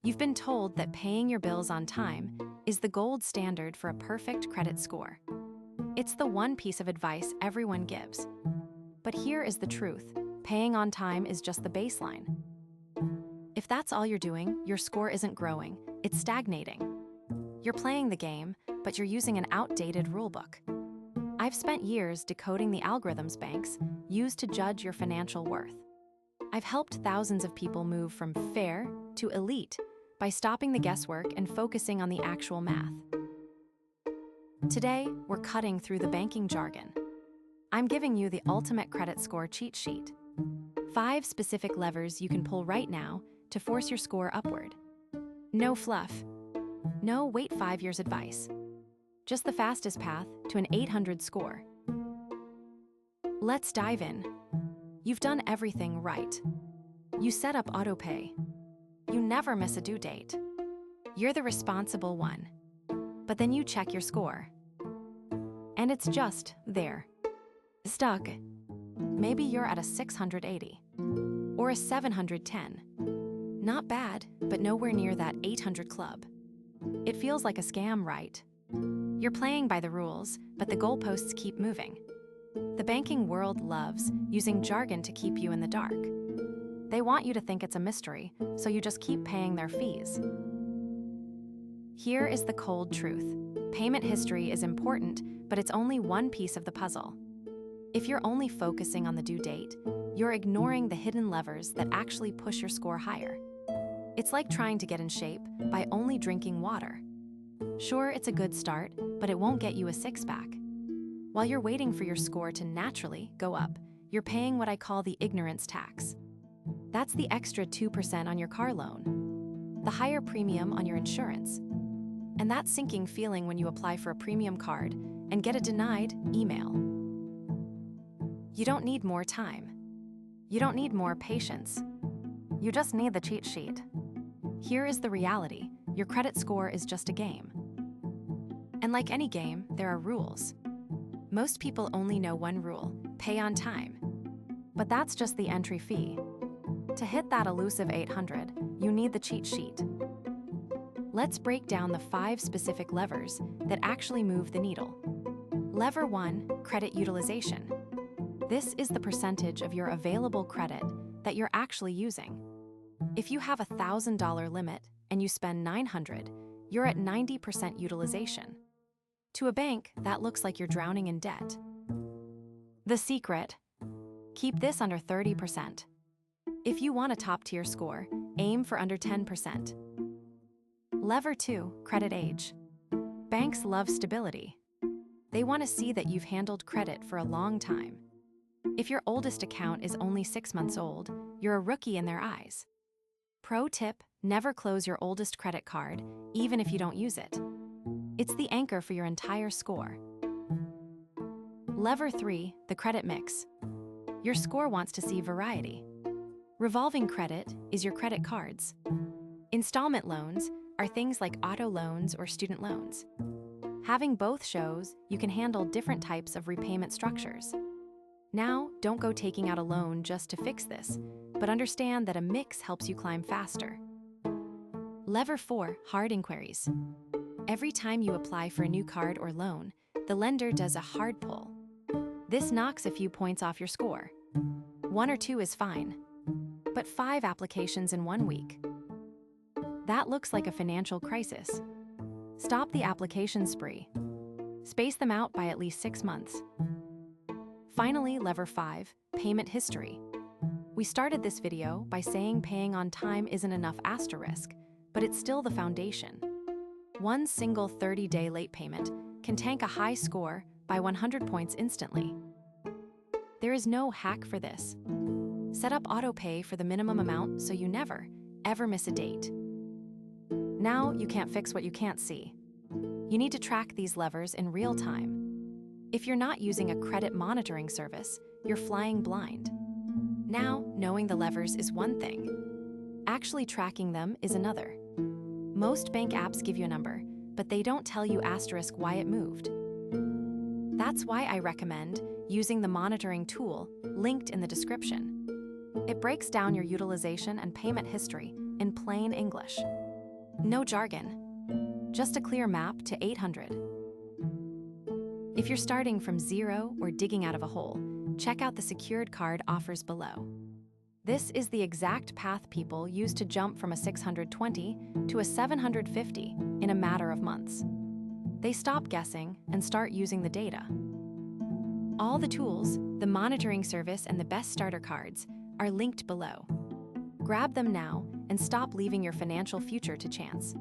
You've been told that paying your bills on time is the gold standard for a perfect credit score. It's the one piece of advice everyone gives. But here is the truth: paying on time is just the baseline. If that's all you're doing, your score isn't growing, it's stagnating. You're playing the game, but you're using an outdated rulebook. I've spent years decoding the algorithms banks use to judge your financial worth. I've helped thousands of people move from fair to elite by stopping the guesswork and focusing on the actual math. Today, we're cutting through the banking jargon. I'm giving you the ultimate credit score cheat sheet. 5 specific levers you can pull right now to force your score upward. No fluff. No wait 5 years advice. Just the fastest path to an 800 score. Let's dive in. You've done everything right. You set up autopay. You never miss a due date. You're the responsible one. But then you check your score. And it's just there. Stuck. Maybe you're at a 680. Or a 710. Not bad, but nowhere near that 800 club. It feels like a scam, right? You're playing by the rules, but the goalposts keep moving. The banking world loves using jargon to keep you in the dark. They want you to think it's a mystery, so you just keep paying their fees. Here is the cold truth. Payment history is important, but it's only one piece of the puzzle. If you're only focusing on the due date, you're ignoring the hidden levers that actually push your score higher. It's like trying to get in shape by only drinking water. Sure, it's a good start, but it won't get you a six-pack. While you're waiting for your score to naturally go up, you're paying what I call the ignorance tax. That's the extra 2% on your car loan, the higher premium on your insurance, and that sinking feeling when you apply for a premium card and get a denied email. You don't need more time. You don't need more patience. You just need the cheat sheet. Here is the reality: your credit score is just a game. And like any game, there are rules. Most people only know one rule: pay on time. But that's just the entry fee. To hit that elusive 800, you need the cheat sheet. Let's break down the 5 specific levers that actually move the needle. Lever 1, credit utilization. This is the percentage of your available credit that you're actually using. If you have a $1,000 limit and you spend $900, you're at 90% utilization. To a bank, that looks like you're drowning in debt. The secret: keep this under 30%. If you want a top-tier score, aim for under 10%. Lever 2, credit age. Banks love stability. They want to see that you've handled credit for a long time. If your oldest account is only 6 months old, you're a rookie in their eyes. Pro tip: never close your oldest credit card, even if you don't use it. It's the anchor for your entire score. Lever 3, the credit mix. Your score wants to see variety. Revolving credit is your credit cards. Installment loans are things like auto loans or student loans. Having both shows you can handle different types of repayment structures. Now, don't go taking out a loan just to fix this, but understand that a mix helps you climb faster. Lever 4, hard inquiries. Every time you apply for a new card or loan, the lender does a hard pull. This knocks a few points off your score. 1 or 2 is fine, but 5 applications in 1 week. That looks like a financial crisis. Stop the application spree. Space them out by at least 6 months. Finally, lever 5, payment history. We started this video by saying paying on time isn't enough asterisk, but it's still the foundation. One single 30-day late payment can tank a high score by 100 points instantly. There is no hack for this. Set up autopay for the minimum amount so you never, ever miss a date. Now you can't fix what you can't see. You need to track these levers in real time. If you're not using a credit monitoring service, you're flying blind. Now, knowing the levers is one thing. Actually tracking them is another. Most bank apps give you a number, but they don't tell you asterisk why it moved. That's why I recommend using the monitoring tool linked in the description. It breaks down your utilization and payment history in plain English. No jargon, just a clear map to 800. If you're starting from zero or digging out of a hole, check out the secured card offers below. This is the exact path people use to jump from a 620 to a 750 in a matter of months. They stop guessing and start using the data. All the tools, the monitoring service, and the best starter cards are linked below. Grab them now and stop leaving your financial future to chance.